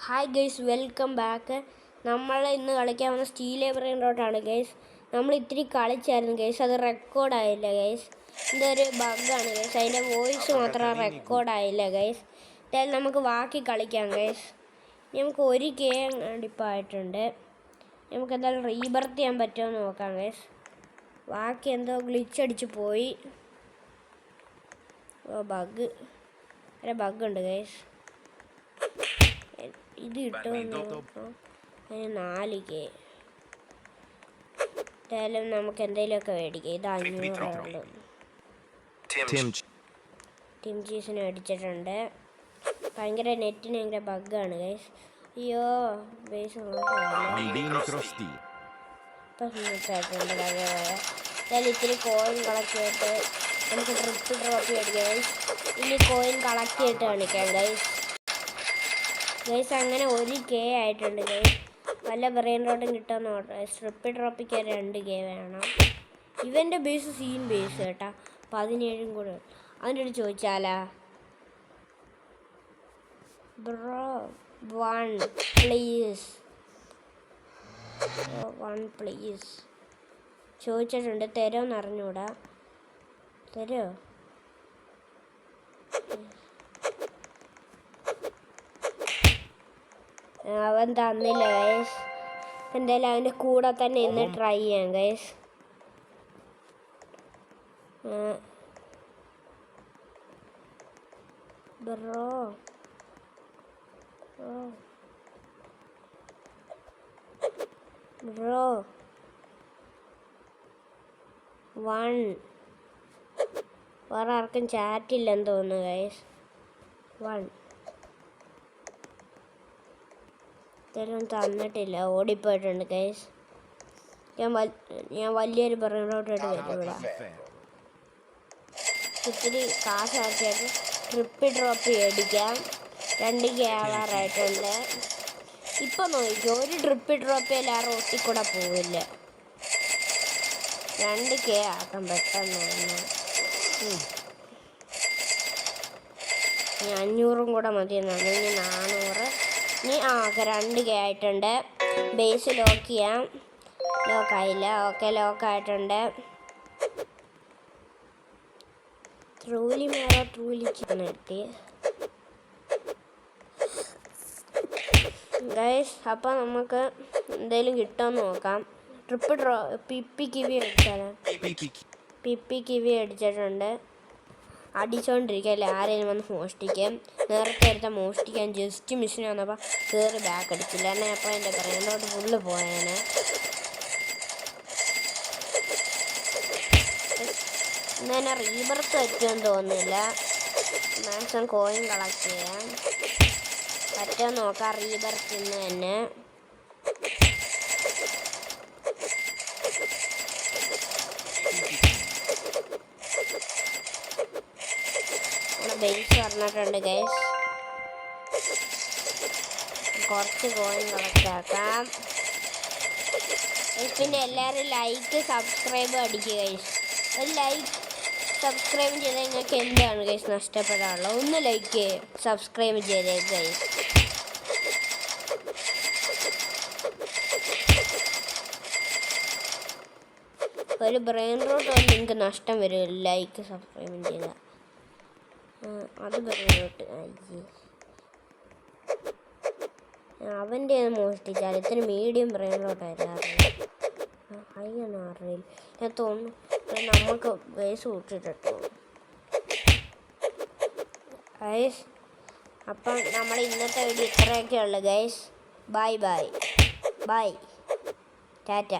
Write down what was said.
Hi guys, welcome back. നമ്മൾ ഇന്ന് കളിക്കാൻ വന്ന സ്റ്റീൽ ബ്രെയിനോട്ടാണ് ഗൈസ്. നമ്മൾ ഇത്തിരി കളിച്ചായിരുന്നു ഗൈസ്, അത് റെക്കോർഡായില്ല ഗൈസ്. ഇതൊരു ബഗ്ഗാണ് ഗൈസ്, അതിൻ്റെ വോയിസ് മാത്രം റെക്കോർഡായില്ല ഗൈസ്. എന്തായാലും നമുക്ക് ബാക്കി കളിക്കാം ഗൈസ്. നമുക്ക് ഒരു ഗെയിം ഡിപ്പായിട്ടുണ്ട്. നമുക്ക് എന്തായാലും റീബർത്ത് ചെയ്യാൻ പറ്റുമോ നോക്കാം ഗൈസ്. ബാക്കി എന്തോ ഗ്ലിച്ചടിച്ച് പോയി. ബഗ് ഉണ്ട് ഗൈസ്. ഇത് കിട്ടുമെന്ന് നോക്കാം. അതിന് 4K. എന്തായാലും നമുക്ക് എന്തെങ്കിലുമൊക്കെ മേടിക്കാം. ഇത് 500 ടീം ചീസിനെ മേടിച്ചിട്ടുണ്ട്. ഭയങ്കര നെറ്റിന് ഭയങ്കര ബഗ്ഗാണ് ഗൈസ്. അയ്യോ ബേസ് സ്മൂത്തായിട്ടുണ്ട്. എന്തായാലും ഇത്തിരി കോയിൻ കളക്ട് ചെയ്തിട്ട് നമുക്ക് ട്രിപ്പ് ട്രോഫി അടിക്കാം ഗൈസ്. ഇനി കോയിൻ കളക്ട് ചെയ്തിട്ട് കാണിക്കാം ഗൈസ്. അങ്ങനെ 1K ആയിട്ടുണ്ട് ഗൈസ്. വല്ല ബ്രെയിൻ റോട്ടും കിട്ടുമെന്ന് ഓർഡർ. സ്ട്രിപ്പ് ട്രോപ്പിക്ക് 2K വേണം. ഇവൻ്റെ ബേസ് സീൻ ബേസ് കേട്ടാ. 17 കൂടെ. അതിൻ്റെ അടുത്ത് ചോദിച്ചാലാ ബ്രോ 1 പ്ലീസ് ചോദിച്ചിട്ടുണ്ട്. തരുമോന്ന് അറിഞ്ഞൂടാ. തരുമോ? അവൻ തന്നില്ല ഗൈസ്. എന്തായാലും അവൻ്റെ കൂടെ തന്നെ ഇന്ന് ട്രൈ ചെയ്യാം ഗൈസ്. ബ്രോ 1 വേറെ ആർക്കും ചാറ്റില്ലെന്ന് തോന്നുന്നു ഗൈസ്. 1 ഇതൊന്നും തന്നിട്ടില്ല, ഓടിപ്പോയിട്ടുണ്ട് ഗൈസ്. ഞാൻ വലിയൊരു ബ്രെയിനോട്ടായിട്ട് വരും ഇവിടെ. ഇത്തിരി കാശാക്കിയിട്ട് ട്രിപ്പ് ഡ്രോപ്പ് മേടിക്കാം. 2K ആവാറായിട്ടുണ്ട്. ഇപ്പം നോക്കിക്കോ, ഒരു ട്രിപ്പ് ഡ്രോപ്പ് ആ റോട്ടിൽ കൂടെ പോവില്ല. 2K ആക്കാം പെട്ടെന്ന്. ഇനി 500 കൂടെ മതി എന്നാണ്. ഇനി 400. ഇനി 2K ആയിട്ടുണ്ട്. ബേസ് ലോക്ക് ചെയ്യാം. ലോക്കായില്ല. ഓക്കെ, ലോക്കായിട്ടുണ്ട്. ട്രൂലി നിർത്തി ഗൈസ്. അപ്പം നമുക്ക് എന്തെങ്കിലും കിട്ടുമെന്ന് നോക്കാം. പിപ്പി കിവി അടിച്ചിട്ടുണ്ട്. അടിച്ചോണ്ടിരിക്കല്ലേ, ആരെങ്കിലും വന്ന് മോഷ്ടിക്കാം. നേരത്തെ എടുത്ത മോഷ്ടിക്കാൻ ജസ്റ്റ് മിഷീൻ വന്നപ്പോൾ കയറി ബാക്ക് അടിച്ചില്ല. എന്നാൽ അപ്പോൾ എൻ്റെ ബ്രെയിനോട്ട് ഫുള്ള് പോയേനെ. ഇന്ന് തന്നെ റീബർത്ത് പറ്റുമെന്ന് തോന്നുന്നില്ല. മാക്സിമം കോയിൻ കളക്ട് ചെയ്യാം. പറ്റുമോ നോക്കാം റീബർത്ത് ഇന്ന് തന്നെ. ബേസ് പറഞ്ഞിട്ടുണ്ട് ഗൈസ്. കുറച്ച് കോയിൻ കളക്ട് ആക്കാം. പിന്നെ എല്ലാവരും ലൈക്ക് സബ്സ്ക്രൈബ് അടിക്കുക ഗൈസ്. ഒരു ലൈക്ക് സബ്സ്ക്രൈബ് ചെയ്താൽ നിങ്ങൾക്ക് എന്താണ് ഗൈസ് നഷ്ടപ്പെടാനുള്ളത്? ഒന്ന് ലൈക്ക് സബ്സ്ക്രൈബ് ചെയ്തേ ഗൈസ്. ഒരു ബ്രെയിൻ റോട്ട് പോലെ നിങ്ങൾക്ക് നഷ്ടം വരും ലൈക്ക് സബ്സ്ക്രൈബ് ചെയ്താൽ. അത് ബ്രെയിനോട്ട് അവൻ്റെ മോഷ്ടിച്ചാൽ ഇത്ര മീഡിയം ബ്രെയിനോട്ടായിരുന്നു. അയ്യൊന്നും അറിയില്ല. ഞാൻ തോന്നുന്നു നമുക്ക് ബേസ് കൂട്ടിട്ടോ ഗൈസ്. അപ്പം നമ്മൾ ഇന്നത്തെ വീഡിയോ ഇത്രയൊക്കെ ഉള്ളു ഗൈസ്. ബൈ ടാറ്റ.